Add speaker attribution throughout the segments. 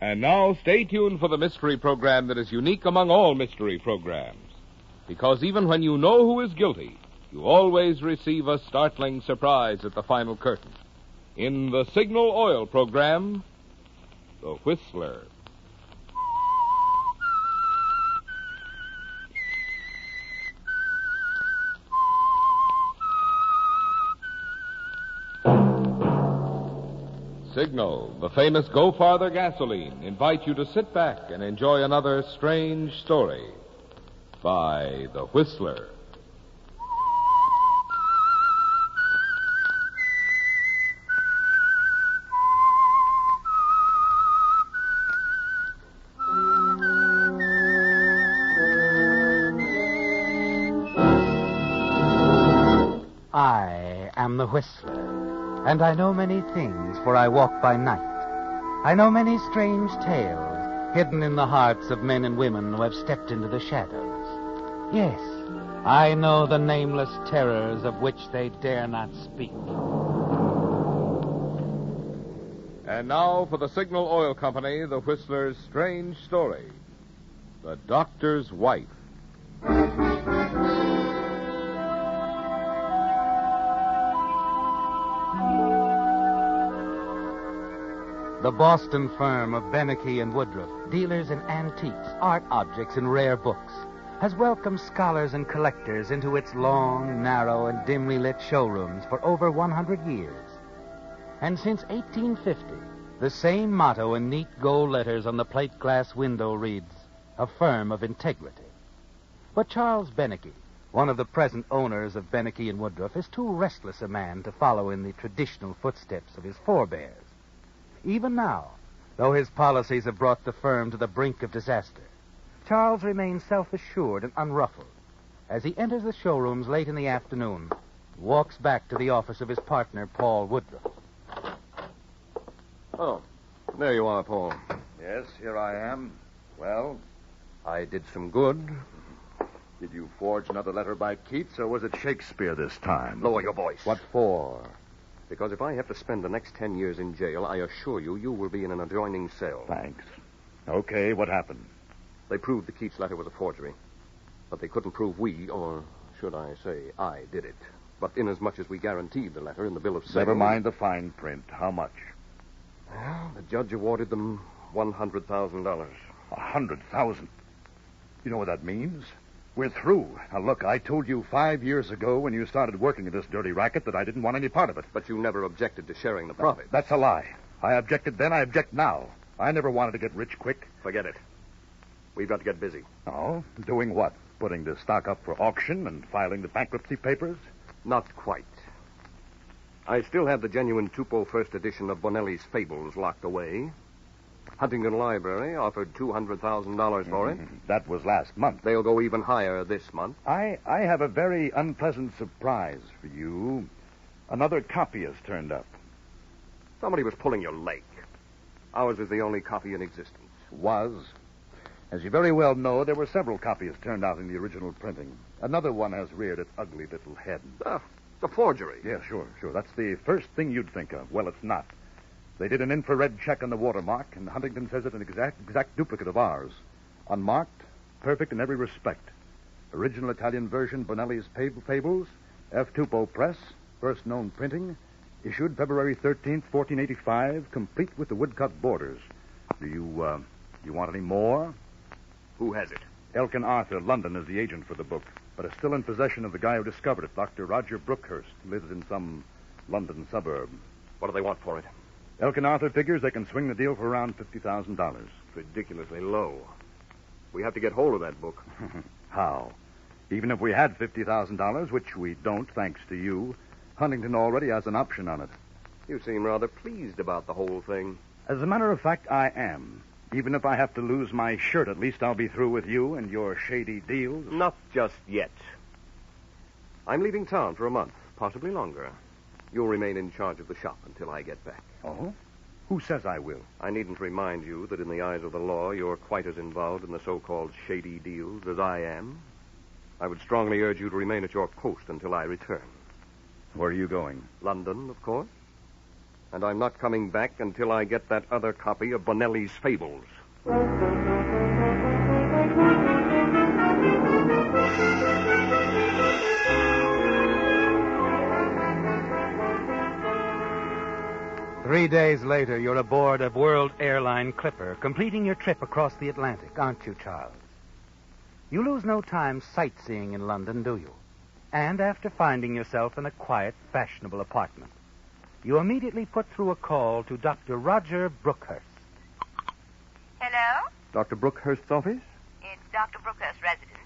Speaker 1: And now, stay tuned for the mystery program that is unique among all mystery programs. Because even when you know who is guilty, you always receive a startling surprise at the final curtain. In the Signal Oil program, The Whistler. Signal, the famous Go Farther gasoline, invite you to sit back and enjoy another strange story by The Whistler.
Speaker 2: I am the Whistler. And I know many things, for I walk by night. I know many strange tales hidden in the hearts of men and women who have stepped into the shadows. Yes, I know the nameless terrors of which they dare not speak.
Speaker 1: And now for the Signal Oil Company, The Whistler's strange story, The Doctor's Wife.
Speaker 2: The Boston firm of Beneke and Woodruff, dealers in antiques, art objects, and rare books, has welcomed scholars and collectors into its long, narrow, and dimly lit showrooms for over 100 years. And since 1850, the same motto in neat gold letters on the plate glass window reads, "A firm of integrity." But Charles Beneke, one of the present owners of Beneke and Woodruff, is too restless a man to follow in the traditional footsteps of his forebears. Even now, though his policies have brought the firm to the brink of disaster, Charles remains self-assured and unruffled as he enters the showrooms late in the afternoon and walks back to the office of his partner, Paul Woodruff.
Speaker 3: Oh, there you are, Paul.
Speaker 4: Yes, here I am. Well,
Speaker 3: I did some good.
Speaker 4: did you forge another letter by Keats, or was it Shakespeare this time?
Speaker 3: Lower your voice.
Speaker 4: What for?
Speaker 3: Because if I have to spend the next 10 years in jail, I assure you, you will be in an adjoining cell.
Speaker 4: Thanks. Okay, what happened?
Speaker 3: They proved the Keats letter was a forgery. But they couldn't prove we, or should I say, I did it. But inasmuch as we guaranteed the letter in the bill of sale...
Speaker 4: Never mind the fine print. How much?
Speaker 3: Well, the judge awarded them $100,000.
Speaker 4: $100,000? You know what that means? We're through. Now, look, I told you 5 years ago when you started working in this dirty racket that I didn't want any part of it.
Speaker 3: But you never objected to sharing the profit.
Speaker 4: That's a lie. I objected then, I object now. I never wanted to get rich quick.
Speaker 3: Forget it. We've got to get busy.
Speaker 4: Oh? Doing what? Putting the stock up for auction and filing the bankruptcy papers?
Speaker 3: Not quite. I still have the genuine Tupou first edition of Bonelli's Fables locked away. Huntington Library offered $200,000 for it.
Speaker 4: That was last month.
Speaker 3: They'll go even higher this month.
Speaker 4: I have a very unpleasant surprise for you. Another copy has turned up.
Speaker 3: Somebody was pulling your leg. Ours is the only copy in existence.
Speaker 4: Was. As you very well know, there were several copies turned out in the original printing. Another one has reared its ugly little head.
Speaker 3: It's a forgery.
Speaker 4: Yeah, sure. That's the first thing you'd think of. Well, it's not. They did an infrared check on the watermark, and Huntington says it's an exact duplicate of ours. Unmarked, perfect in every respect. Original Italian version, Bonelli's Fables, F. Tupou Press, first known printing, issued February 13th, 1485, complete with the woodcut borders. Do you want any more?
Speaker 3: Who has it?
Speaker 4: Elkin Arthur, London, is the agent for the book, but is still in possession of the guy who discovered it, Dr. Roger Brookhurst, who lives in some London suburb.
Speaker 3: What do they want for it?
Speaker 4: Elkin Arthur figures they can swing the deal for around $50,000.
Speaker 3: Ridiculously low. We have to get hold of that book.
Speaker 4: How? Even if we had $50,000, which we don't, thanks to you, Huntington already has an option on it.
Speaker 3: You seem rather pleased about the whole thing.
Speaker 4: As a matter of fact, I am. Even if I have to lose my shirt, at least I'll be through with you and your shady deals.
Speaker 3: Not just yet. I'm leaving town for a month, possibly longer. You'll remain in charge of the shop until I get back.
Speaker 4: Oh? Who says I will?
Speaker 3: I needn't remind you that in the eyes of the law, you're quite as involved in the so-called shady deals as I am. I would strongly urge you to remain at your post until I return.
Speaker 4: Where are you going?
Speaker 3: London, of course. And I'm not coming back until I get that other copy of Bonelli's Fables.
Speaker 2: 3 days later, you're aboard a World Airline Clipper, completing your trip across the Atlantic, aren't you, Charles? You lose no time sightseeing in London, do you? And after finding yourself in a quiet, fashionable apartment, you immediately put through a call to Dr. Roger Brookhurst.
Speaker 5: Hello?
Speaker 3: Dr. Brookhurst's office?
Speaker 5: It's Dr. Brookhurst's residence.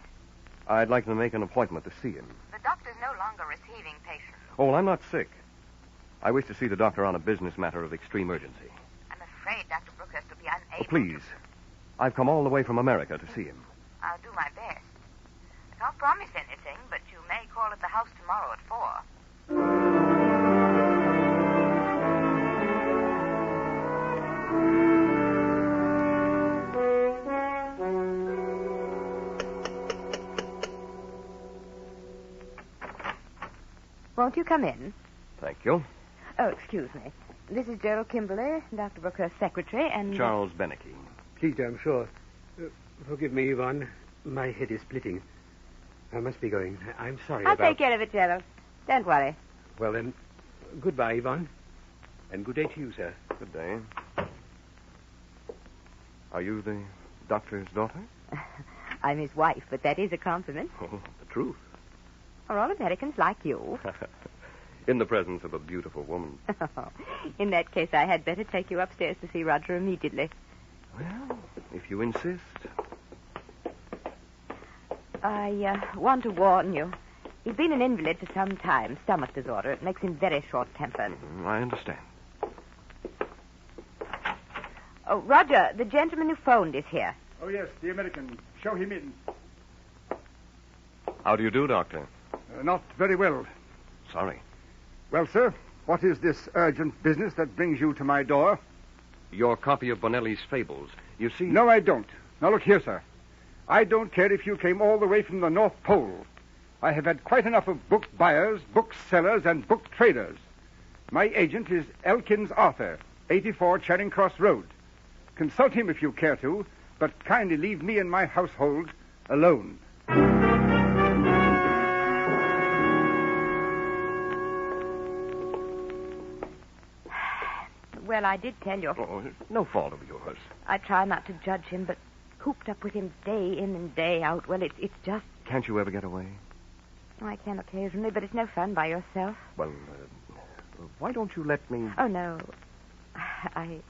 Speaker 3: I'd like to make an appointment to see him.
Speaker 5: The doctor's no longer receiving patients.
Speaker 3: Oh, well, I'm not sick. I wish to see the doctor on a business matter of extreme urgency.
Speaker 5: I'm afraid Dr. Brookhurst will be unable
Speaker 3: Please. I've come all the way from America to see him.
Speaker 5: I'll do my best. I can't promise anything, but you may call at the house tomorrow at 4. Won't you come in?
Speaker 3: Thank you.
Speaker 5: Oh, excuse me. This is Gerald Kimberly, Dr. Brookhurst's secretary, and...
Speaker 3: Charles Beneke.
Speaker 6: Please do, I'm sure. Forgive me, Yvonne. My head is splitting. I must be going. I'm sorry
Speaker 5: I'll take care of it, Gerald. Don't worry.
Speaker 6: Well, then, goodbye, Yvonne. And good day to you, sir.
Speaker 3: Good day. Are you the doctor's daughter?
Speaker 5: I'm his wife, but that is a compliment.
Speaker 3: Oh, the truth.
Speaker 5: Are all Americans like you?
Speaker 3: In the presence of a beautiful woman.
Speaker 5: In that case, I had better take you upstairs to see Roger immediately.
Speaker 3: Well, if you insist.
Speaker 5: I want to warn you. He's been an invalid for some time. Stomach disorder. It makes him very short-tempered.
Speaker 3: I understand.
Speaker 5: Oh, Roger, the gentleman who phoned is here.
Speaker 7: Oh, yes, the American. Show him in.
Speaker 3: How do you do, Doctor?
Speaker 7: Not very well.
Speaker 3: Sorry.
Speaker 7: Well, sir, what is this urgent business that brings you to my door?
Speaker 3: Your copy of Bonelli's Fables. You see...
Speaker 7: No, I don't. Now, look here, sir. I don't care if you came all the way from the North Pole. I have had quite enough of book buyers, book sellers, and book traders. My agent is Elkins Arthur, 84 Charing Cross Road. Consult him if you care to, but kindly leave me and my household alone.
Speaker 5: Well, I did tell you.
Speaker 3: Oh, no fault of yours.
Speaker 5: I try not to judge him, but cooped up with him day in and day out, well, it's just...
Speaker 3: Can't you ever get away?
Speaker 5: I can occasionally, but it's no fun by yourself.
Speaker 3: Well, why don't you let me...
Speaker 5: Oh, no. I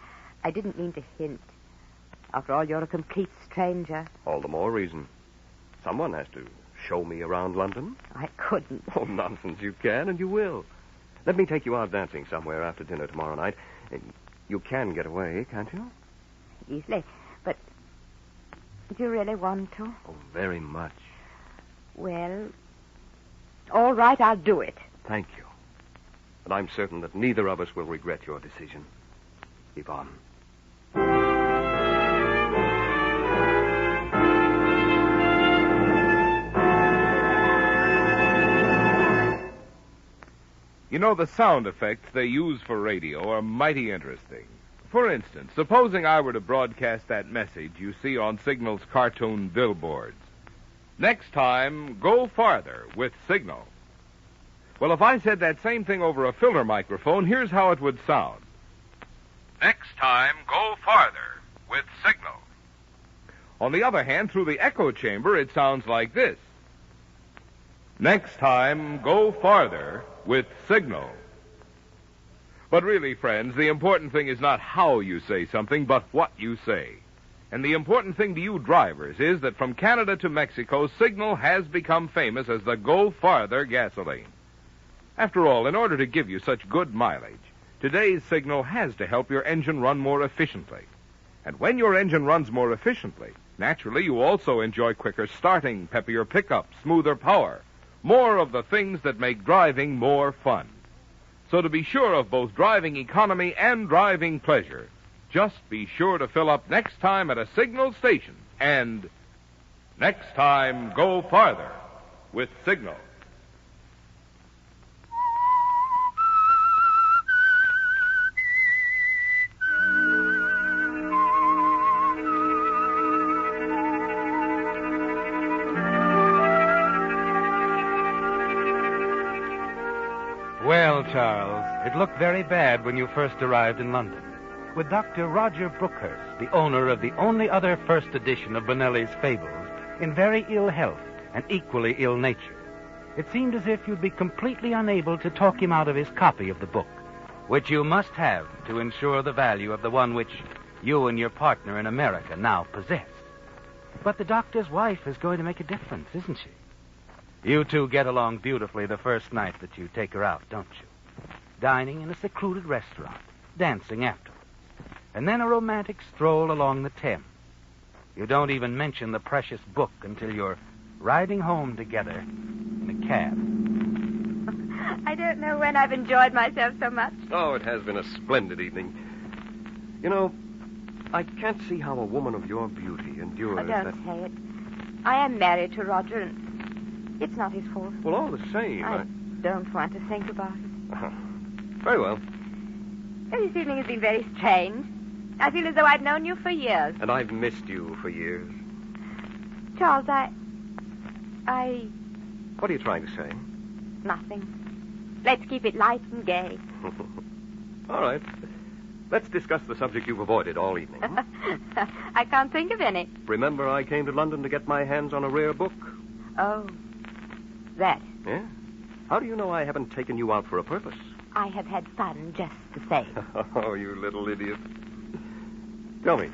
Speaker 5: didn't mean to hint. After all, you're a complete stranger.
Speaker 3: All the more reason. Someone has to show me around London.
Speaker 5: I couldn't.
Speaker 3: Oh, nonsense. You can and you will. Let me take you out dancing somewhere after dinner tomorrow night. You can get away, can't you?
Speaker 5: Easily. But do you really want to?
Speaker 3: Oh, very much.
Speaker 5: Well, all right, I'll do it.
Speaker 3: Thank you. And I'm certain that neither of us will regret your decision. Yvonne.
Speaker 1: You know, the sound effects they use for radio are mighty interesting. For instance, supposing I were to broadcast that message you see on Signal's cartoon billboards. Next time, go farther with Signal. Well, if I said that same thing over a filter microphone, here's how it would sound. Next time, go farther with Signal. On the other hand, through the echo chamber, it sounds like this. Next time, go farther with Signal. But really, friends, the important thing is not how you say something, but what you say. And the important thing to you drivers is that from Canada to Mexico, Signal has become famous as the Go Farther gasoline. After all, in order to give you such good mileage, today's Signal has to help your engine run more efficiently. And when your engine runs more efficiently, naturally you also enjoy quicker starting, peppier pickup, smoother power, more of the things that make driving more fun. So to be sure of both driving economy and driving pleasure, just be sure to fill up next time at a Signal station. And next time, go farther with Signal.
Speaker 2: Charles. It looked very bad when you first arrived in London. With Dr. Roger Brookhurst, the owner of the only other first edition of Bonelli's Fables, in very ill health and equally ill nature. It seemed as if you'd be completely unable to talk him out of his copy of the book, which you must have to ensure the value of the one which you and your partner in America now possess. But the doctor's wife is going to make a difference, isn't she? You two get along beautifully the first night that you take her out, don't you? Dining in a secluded restaurant, dancing afterwards, and then a romantic stroll along the Thames. You don't even mention the precious book until you're riding home together in a cab.
Speaker 5: I don't know when I've enjoyed myself so much.
Speaker 3: Oh, it has been a splendid evening. You know, I can't see how a woman of your beauty endures
Speaker 5: Don't
Speaker 3: that...
Speaker 5: say it. I am married to Roger, and it's not his fault.
Speaker 3: Well, all the same,
Speaker 5: I don't want to think about it.
Speaker 3: Very well.
Speaker 5: This evening has been very strange. I feel as though I've known you for years.
Speaker 3: And I've missed you for years.
Speaker 5: Charles, I...
Speaker 3: What are you trying to say?
Speaker 5: Nothing. Let's keep it light and gay.
Speaker 3: All right. Let's discuss the subject you've avoided all evening.
Speaker 5: I can't think of any.
Speaker 3: Remember I came to London to get my hands on a rare book?
Speaker 5: Oh, that.
Speaker 3: Yeah? How do you know I haven't taken you out for a purpose?
Speaker 5: I have had fun just the same.
Speaker 3: Oh, you little idiot. Tell me,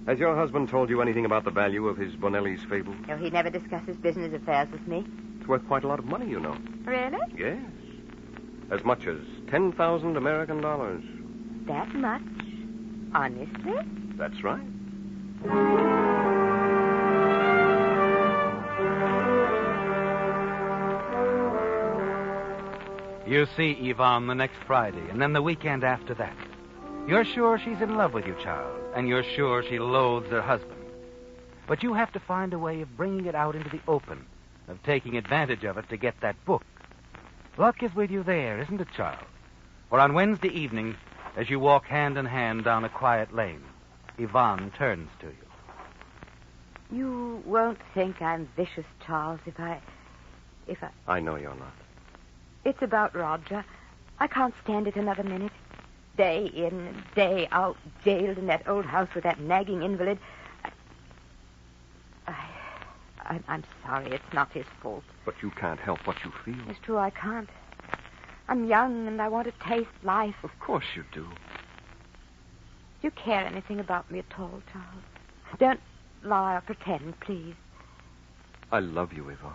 Speaker 3: has your husband told you anything about the value of his Bonelli's Fables?
Speaker 5: No, he never discusses business affairs with me.
Speaker 3: It's worth quite a lot of money, you know.
Speaker 5: Really?
Speaker 3: Yes. As much as 10,000 American dollars.
Speaker 5: That much? Honestly?
Speaker 3: That's right.
Speaker 2: You see Yvonne the next Friday, and then the weekend after that. You're sure she's in love with you, Charles, and you're sure she loathes her husband. But you have to find a way of bringing it out into the open, of taking advantage of it to get that book. Luck is with you there, isn't it, Charles? For on Wednesday evening, as you walk hand in hand down a quiet lane, Yvonne turns to you.
Speaker 5: You won't think I'm vicious, Charles, if I...
Speaker 3: I know you're not.
Speaker 5: It's about Roger. I can't stand it another minute. Day in and day out, jailed in that old house with that nagging invalid. I'm sorry. It's not his fault.
Speaker 3: But you can't help what you feel.
Speaker 5: It's true, I can't. I'm young, and I want to taste life.
Speaker 3: Of course you do.
Speaker 5: Do you care anything about me at all, Charles? Don't lie or pretend, please.
Speaker 3: I love you, Yvonne.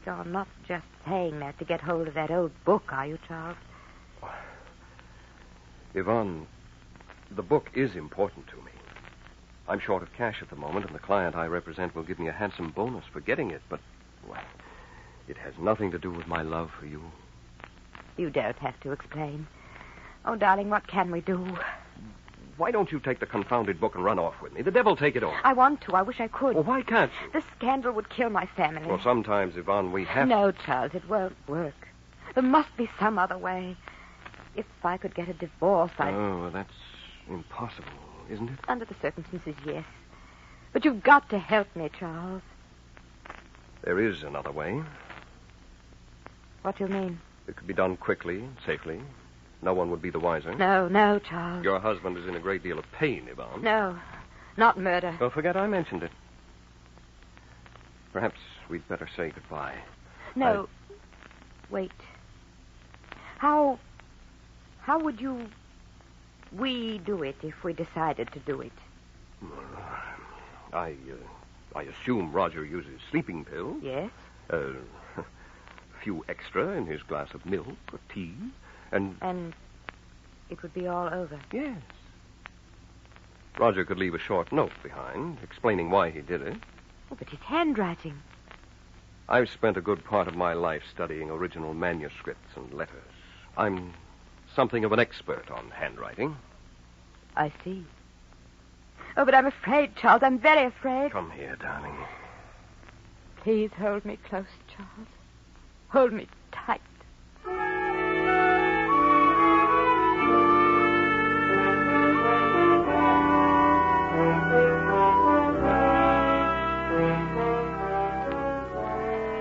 Speaker 5: You're not just saying that to get hold of that old book, are you, Charles?
Speaker 3: Yvonne, the book is important to me. I'm short of cash at the moment, and the client I represent will give me a handsome bonus for getting it, but, well, it has nothing to do with my love for you.
Speaker 5: You don't have to explain. Oh, darling, what can we do?
Speaker 3: Why don't you take the confounded book and run off with me? The devil take it all.
Speaker 5: I want to. I wish I could.
Speaker 3: Well, why can't you?
Speaker 5: The scandal would kill my family.
Speaker 3: Well, sometimes, Yvonne, we have...
Speaker 5: No, Charles, it won't work. There must be some other way. If I could get a divorce, I'd...
Speaker 3: Oh, well, that's impossible, isn't it?
Speaker 5: Under the circumstances, yes. But you've got to help me, Charles.
Speaker 3: There is another way.
Speaker 5: What do you mean?
Speaker 3: It could be done quickly and safely. No one would be the wiser.
Speaker 5: No, Charles.
Speaker 3: Your husband is in a great deal of pain, Yvonne.
Speaker 5: No, not murder.
Speaker 3: Don't forget I mentioned it. Perhaps we'd better say goodbye.
Speaker 5: No. Wait. How would we do it if we decided to do it?
Speaker 3: I assume Roger uses sleeping pills.
Speaker 5: Yes.
Speaker 3: A few extra in his glass of milk or tea. And
Speaker 5: it would be all over.
Speaker 3: Yes. Roger could leave a short note behind, explaining why he did it.
Speaker 5: Oh, but his handwriting.
Speaker 3: I've spent a good part of my life studying original manuscripts and letters. I'm something of an expert on handwriting.
Speaker 5: I see. Oh, but I'm afraid, Charles. I'm very afraid.
Speaker 3: Come here, darling.
Speaker 5: Please hold me close, Charles. Hold me tight.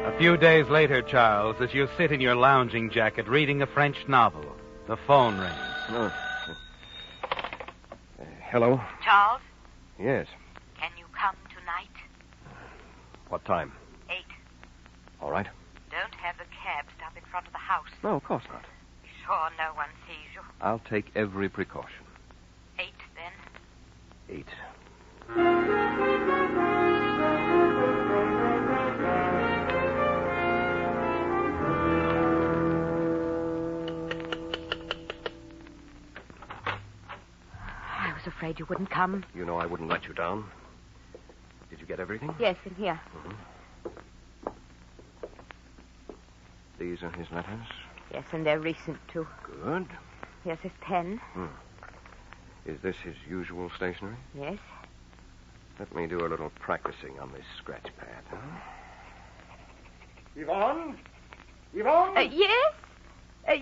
Speaker 3: At
Speaker 2: few days later, Charles, as you sit in your lounging jacket reading a French novel, the phone rings.
Speaker 3: Oh. Hello?
Speaker 5: Charles,
Speaker 3: Yes.
Speaker 5: can you come tonight?
Speaker 3: What time?
Speaker 5: 8.
Speaker 3: All right.
Speaker 5: Don't have the cab stop in front of the house.
Speaker 3: No, of course not.
Speaker 5: Be sure no one sees you.
Speaker 3: I'll take every precaution.
Speaker 5: 8, then.
Speaker 3: 8.
Speaker 5: I was afraid you wouldn't come.
Speaker 3: You know I wouldn't let you down. Did you get everything?
Speaker 5: Yes, in here.
Speaker 3: These are his letters.
Speaker 5: Yes, and they're recent, too.
Speaker 3: Good.
Speaker 5: Here's his pen.
Speaker 3: Is this his usual stationery?
Speaker 5: Yes.
Speaker 3: Let me do a little practicing on this scratch pad. Huh?
Speaker 7: Yvonne? Yvonne?
Speaker 5: Yes?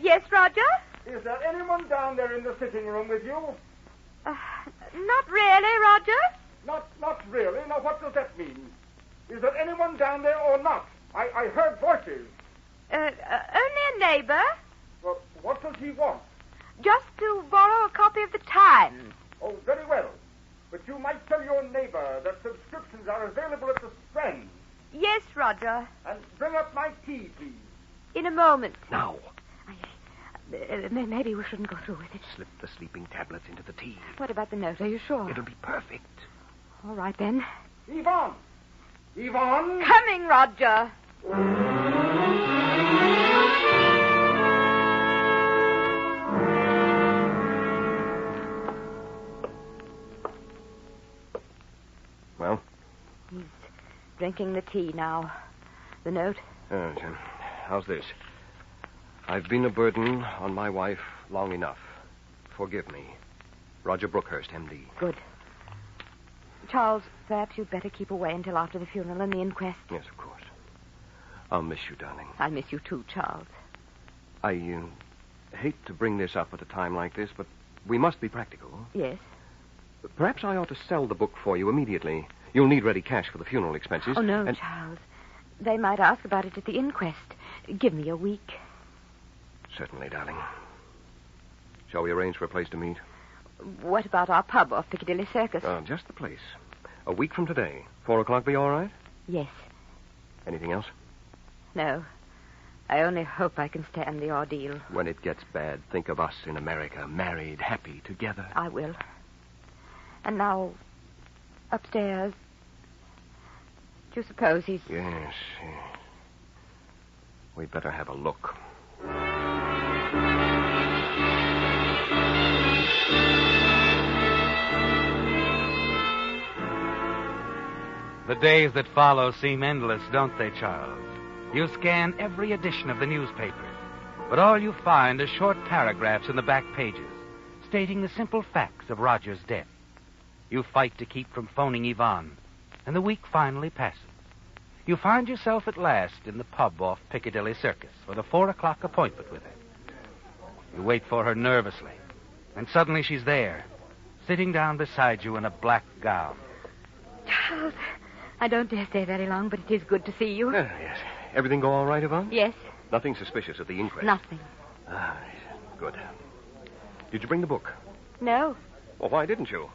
Speaker 5: Yes, Roger?
Speaker 7: Is there anyone down there in the sitting room with you?
Speaker 5: Not really, Roger.
Speaker 7: Not really. Now, what does that mean? Is there anyone down there or not? I heard voices.
Speaker 5: Only a neighbor.
Speaker 7: Well, what does he want?
Speaker 5: Just to borrow a copy of the Times.
Speaker 7: Oh, very well. But you might tell your neighbor that subscriptions are available at the Strand.
Speaker 5: Yes, Roger.
Speaker 7: And bring up my tea, please.
Speaker 5: In a moment.
Speaker 3: Now,
Speaker 5: Maybe we shouldn't go through with it.
Speaker 3: slip the sleeping tablets into the tea.
Speaker 5: What about the note? Are you sure?
Speaker 3: It'll be perfect.
Speaker 5: All right, then.
Speaker 7: Yvonne! Yvonne!
Speaker 5: Coming, Roger.
Speaker 3: Well?
Speaker 5: He's drinking the tea now. The note?
Speaker 3: Jim, how's this? I've been a burden on my wife long enough. Forgive me. Roger Brookhurst, M.D.
Speaker 5: Good. Charles, perhaps you'd better keep away until after the funeral and the inquest.
Speaker 3: Yes, of course. I'll miss you, darling.
Speaker 5: I'll miss you too, Charles.
Speaker 3: I hate to bring this up at a time like this, but we must be practical.
Speaker 5: Yes?
Speaker 3: Perhaps I ought to sell the book for you immediately. You'll need ready cash for the funeral expenses.
Speaker 5: Oh, no, Charles. They might ask about it at the inquest. Give me a week.
Speaker 3: Certainly, darling. Shall we arrange for a place to meet?
Speaker 5: What about our pub off Piccadilly Circus?
Speaker 3: Just the place. A week from today. 4 o'clock be all right?
Speaker 5: Yes.
Speaker 3: Anything else?
Speaker 5: No. I only hope I can stand the ordeal.
Speaker 3: When it gets bad, think of us in America, married, happy, together.
Speaker 5: I will. And now, upstairs. Do you suppose he's...
Speaker 3: Yes. We'd better have a look.
Speaker 2: The days that follow seem endless, don't they, Charles? You scan every edition of the newspaper, but all you find are short paragraphs in the back pages stating the simple facts of Roger's death. You fight to keep from phoning Yvonne, and the week finally passes. You find yourself at last in the pub off Piccadilly Circus for the 4 o'clock appointment with her. You wait for her nervously, and suddenly she's there, sitting down beside you in a black gown.
Speaker 5: Charles, I don't dare stay very long, but it is good to see you.
Speaker 3: Yes. Everything go all right, Yvonne?
Speaker 5: Yes.
Speaker 3: Nothing suspicious at the inquest?
Speaker 5: Nothing.
Speaker 3: Good. Did you bring the book?
Speaker 5: No.
Speaker 3: Well, why didn't you?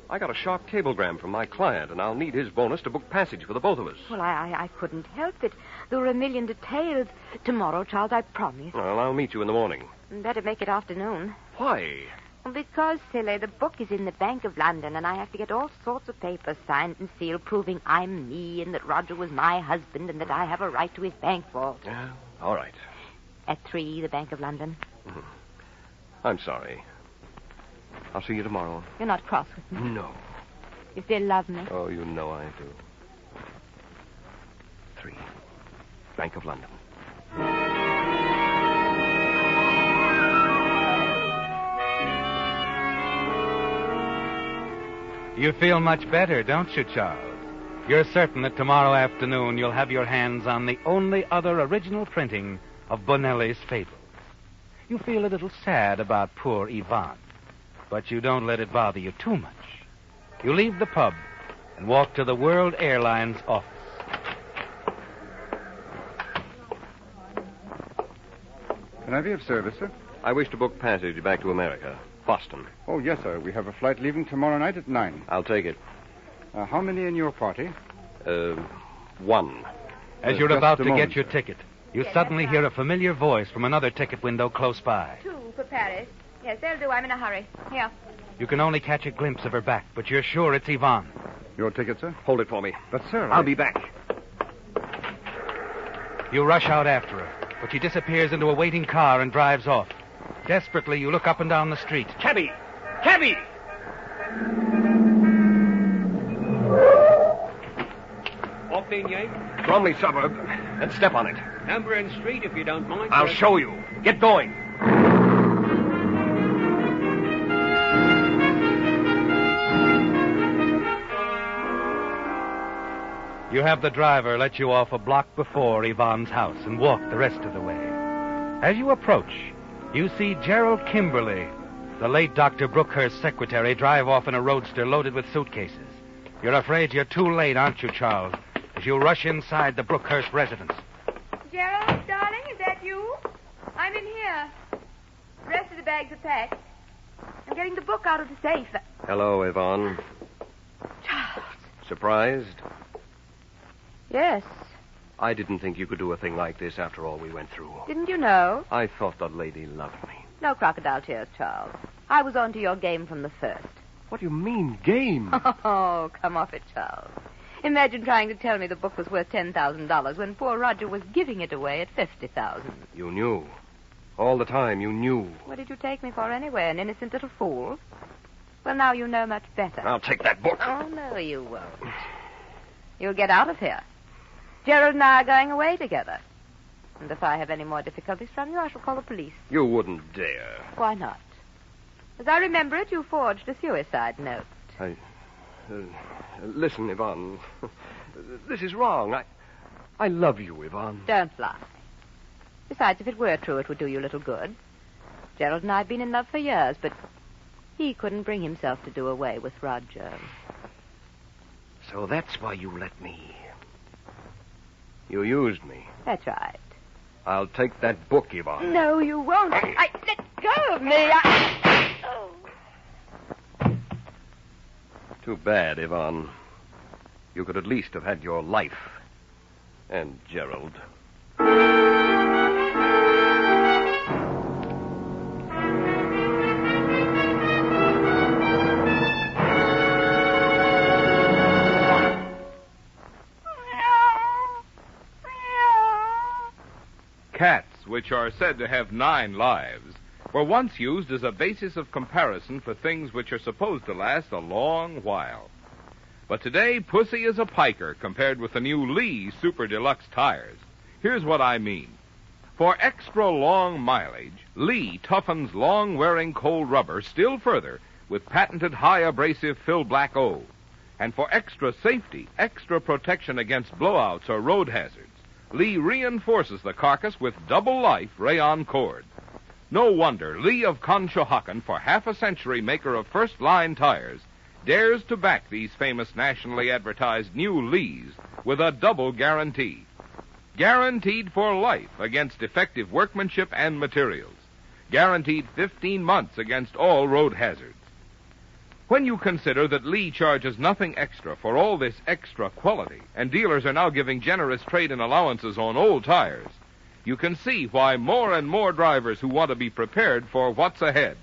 Speaker 3: I got a sharp cablegram from my client, and I'll need his bonus to book passage for the both of us.
Speaker 5: Well, I couldn't help it. There were a million details. Tomorrow, Charles, I promise.
Speaker 3: Well, I'll meet you in the morning.
Speaker 5: Better make it afternoon.
Speaker 3: Why?
Speaker 5: Well, because, silly, the book is in the Bank of London, and I have to get all sorts of papers signed and sealed proving I'm me and that Roger was my husband and that I have a right to his bank vault.
Speaker 3: All right.
Speaker 5: At 3, the Bank of London.
Speaker 3: I'm sorry. I'll see you tomorrow.
Speaker 5: You're not cross with me?
Speaker 3: No.
Speaker 5: You still love me?
Speaker 3: Oh, you know I do. 3, Bank of London.
Speaker 2: You feel much better, don't you, Charles? You're certain that tomorrow afternoon you'll have your hands on the only other original printing of Bonelli's Fables. You feel a little sad about poor Yvonne, but you don't let it bother you too much. You leave the pub and walk to the World Airlines office.
Speaker 7: can I be of service, sir?
Speaker 3: I wish to book passage back to America. Boston.
Speaker 7: Oh, yes, sir. We have a flight leaving tomorrow night at 9.
Speaker 3: I'll take it.
Speaker 7: How many in your party?
Speaker 3: One.
Speaker 2: As you're
Speaker 7: Just
Speaker 2: about
Speaker 7: a
Speaker 2: to
Speaker 7: moment,
Speaker 2: get your
Speaker 7: sir.
Speaker 2: ticket, you
Speaker 5: Yes,
Speaker 2: suddenly
Speaker 5: that's
Speaker 2: hear
Speaker 5: right.
Speaker 2: a familiar voice from another ticket window close by.
Speaker 5: 2 for Paris. Yes, they'll do. I'm in a hurry. Here.
Speaker 2: You can only catch a glimpse of her back, but you're sure it's Yvonne.
Speaker 7: Your ticket, sir?
Speaker 3: Hold it for me.
Speaker 7: But, sir,
Speaker 3: I'll be back.
Speaker 2: You rush out after her, but she disappears into a waiting car and drives off. Desperately, you look up and down the street.
Speaker 3: Cabby! Cabby!
Speaker 6: Off in, Yank.
Speaker 3: Bromley suburb. And step on it.
Speaker 6: Number and street, if you don't mind.
Speaker 3: I'll show you. Get going.
Speaker 2: You have the driver let you off a block before Yvonne's house and walk the rest of the way. As you approach, you see Gerald Kimberly, the late Dr. Brookhurst's secretary, drive off in a roadster loaded with suitcases. You're afraid you're too late, aren't you, Charles, as you rush inside the Brookhurst residence.
Speaker 5: Gerald, darling, is that you? I'm in here. The rest of the bags are packed. I'm getting the book out of the safe.
Speaker 3: Hello, Yvonne.
Speaker 5: Charles.
Speaker 3: Surprised?
Speaker 5: Yes.
Speaker 3: I didn't think you could do a thing like this after all we went through.
Speaker 5: Didn't you know?
Speaker 3: I thought the lady loved me.
Speaker 5: No crocodile tears, Charles. I was on to your game from the first.
Speaker 3: What do you mean, game?
Speaker 5: Oh, come off it, Charles. Imagine trying to tell me the book was worth $10,000 when poor Roger was giving it away at $50,000.
Speaker 3: You knew. All the time, you knew.
Speaker 5: What did you take me for anyway, an innocent little fool? Well, now you know much better.
Speaker 3: I'll take that book.
Speaker 5: Oh, no, you won't. You'll get out of here. Gerald and I are going away together. And if I have any more difficulties from you, I shall call the police.
Speaker 3: You wouldn't dare.
Speaker 5: Why not? As I remember it, you forged a suicide note.
Speaker 3: Listen, Yvonne. This is wrong. I love you, Yvonne.
Speaker 5: Don't lie. Besides, if it were true, it would do you little good. Gerald and I have been in love for years, but he couldn't bring himself to do away with Roger.
Speaker 3: So that's why you let me. You used me.
Speaker 5: That's right.
Speaker 3: I'll take that book, Yvonne.
Speaker 5: No, you won't. Let go of me. Oh.
Speaker 3: Too bad, Yvonne. You could at least have had your life. And Gerald.
Speaker 1: Cats, which are said to have 9 lives, were once used as a basis of comparison for things which are supposed to last a long while. But today, Pussy is a piker compared with the new Lee Super Deluxe tires. Here's what I mean. For extra long mileage, Lee toughens long-wearing cold rubber still further with patented high abrasive Fill Black O. And for extra safety, extra protection against blowouts or road hazards, Lee reinforces the carcass with double-life rayon cord. No wonder Lee of Conshohocken, for half a century maker of first-line tires, dares to back these famous nationally advertised new Lees with a double guarantee. Guaranteed for life against defective workmanship and materials. Guaranteed 15 months against all road hazards. When you consider that Lee charges nothing extra for all this extra quality, and dealers are now giving generous trade-in allowances on old tires, you can see why more and more drivers who want to be prepared for what's ahead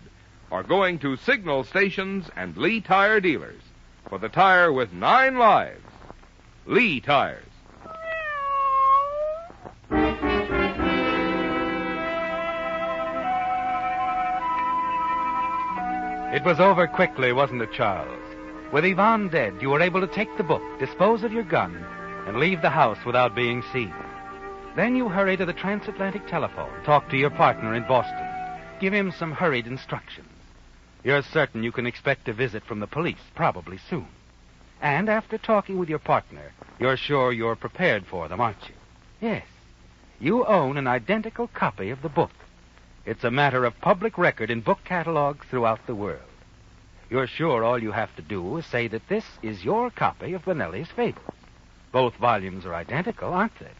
Speaker 1: are going to signal stations and Lee tire dealers for the tire with 9 lives. Lee tires.
Speaker 2: It was over quickly, wasn't it, Charles? With Yvonne dead, you were able to take the book, dispose of your gun, and leave the house without being seen. Then you hurry to the transatlantic telephone, talk to your partner in Boston, give him some hurried instructions. You're certain you can expect a visit from the police, probably soon. And after talking with your partner, you're sure you're prepared for them, aren't you? Yes. You own an identical copy of the book. It's a matter of public record in book catalogs throughout the world. You're sure all you have to do is say that this is your copy of Benelli's Fables. Both volumes are identical, aren't they?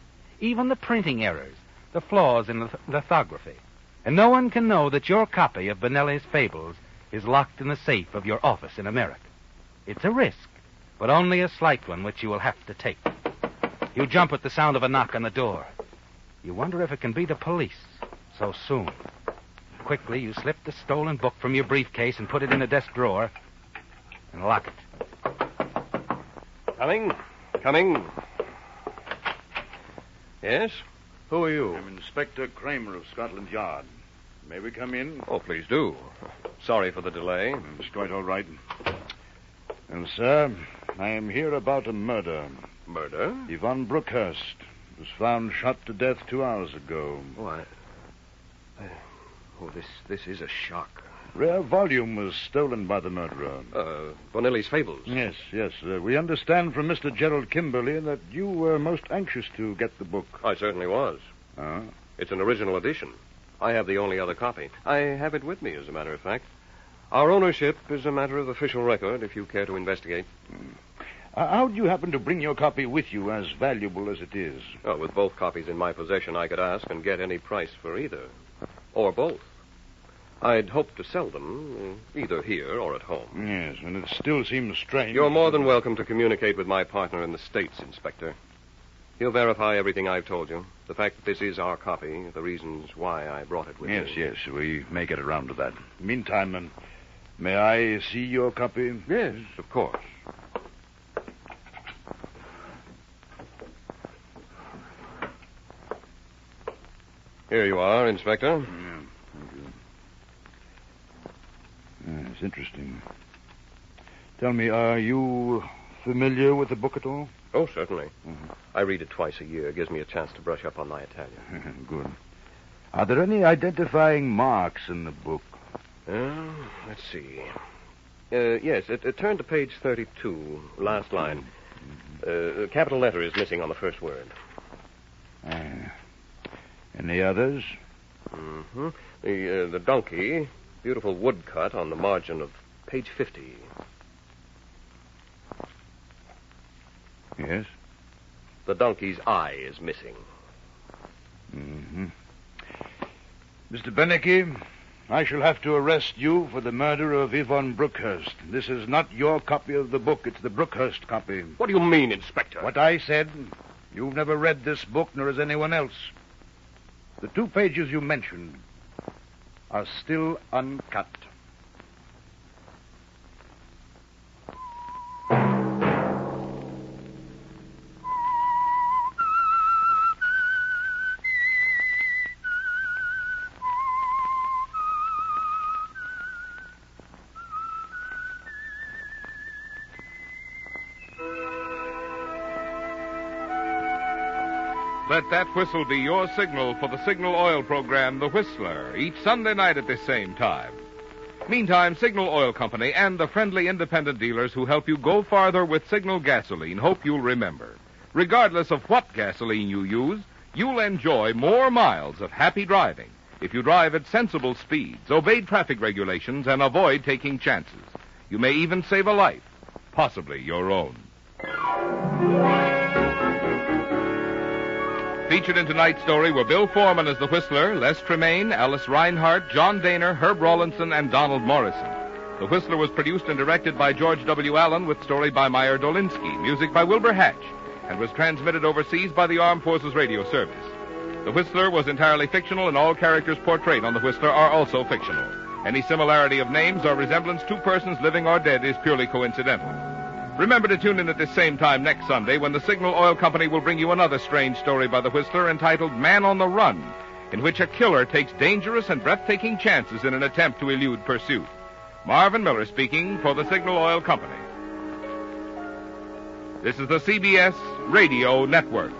Speaker 2: Even the printing errors, the flaws in lithography. And no one can know that your copy of Benelli's Fables is locked in the safe of your office in America. It's a risk, but only a slight one which you will have to take. You jump at the sound of a knock on the door. You wonder if it can be the police so soon. Quickly, you slip the stolen book from your briefcase and put it in a desk drawer and lock it.
Speaker 3: Coming. Yes? Who are you?
Speaker 4: I'm Inspector Kramer of Scotland Yard. May we come in?
Speaker 3: Oh, please do. Sorry for the delay.
Speaker 4: It's quite all right. Well, sir, I am here about a murder.
Speaker 3: Murder?
Speaker 4: Yvonne Brookhurst was found shot to death 2 hours ago.
Speaker 3: This is a shock.
Speaker 4: Rare volume was stolen by the murderer.
Speaker 3: Bonelli's Fables?
Speaker 4: Yes. We understand from Mr. Gerald Kimberly that you were most anxious to get the book.
Speaker 3: I certainly was. It's an original edition. I have the only other copy. I have it with me, as a matter of fact. Our ownership is a matter of official record, if you care to investigate.
Speaker 4: How'd you happen to bring your copy with you, as valuable as it is?
Speaker 3: With both copies in my possession, I could ask and get any price for either. Or both. I'd hoped to sell them, either here or at home.
Speaker 4: Yes, and it still seems strange.
Speaker 3: You're more than welcome to communicate with my partner in the States, Inspector. He'll verify everything I've told you. The fact that this is our copy, the reasons why I brought it with me.
Speaker 4: Yes, we may get around to that. Meantime, may I see your copy?
Speaker 3: Yes, of course. Here you are, Inspector.
Speaker 4: Yeah, thank you. It's interesting. Tell me, are you familiar with the book at all?
Speaker 3: Oh, certainly. Mm-hmm. I read it twice a year. It gives me a chance to brush up on my Italian.
Speaker 4: Good. Are there any identifying marks in the book?
Speaker 3: Let's see. Yes, turn to page 32, last line. Capital letter is missing on the first word.
Speaker 4: Any others?
Speaker 3: Mm-hmm. The donkey, beautiful woodcut on the margin of page 50.
Speaker 4: Yes?
Speaker 3: The donkey's eye is missing.
Speaker 4: Mm-hmm. Mr. Beneke, I shall have to arrest you for the murder of Yvonne Brookhurst. This is not your copy of the book. It's the Brookhurst copy.
Speaker 3: What do you mean, Inspector?
Speaker 4: What I said. You've never read this book, nor has anyone else. The 2 pages you mentioned are still uncut.
Speaker 1: Let that whistle be your signal for the Signal Oil program, The Whistler, each Sunday night at this same time. Meantime, Signal Oil Company and the friendly independent dealers who help you go farther with Signal gasoline hope you'll remember. Regardless of what gasoline you use, you'll enjoy more miles of happy driving if you drive at sensible speeds, obey traffic regulations, and avoid taking chances. You may even save a life, possibly your own. Featured in tonight's story were Bill Foreman as the Whistler, Les Tremaine, Alice Reinhardt, John Daner, Herb Rawlinson, and Donald Morrison. The Whistler was produced and directed by George W. Allen with story by Meyer Dolinsky, music by Wilbur Hatch, and was transmitted overseas by the Armed Forces Radio Service. The Whistler was entirely fictional, and all characters portrayed on The Whistler are also fictional. Any similarity of names or resemblance to persons living or dead is purely coincidental. Remember to tune in at this same time next Sunday when the Signal Oil Company will bring you another strange story by the Whistler entitled Man on the Run, in which a killer takes dangerous and breathtaking chances in an attempt to elude pursuit. Marvin Miller speaking for the Signal Oil Company. This is the CBS Radio Network.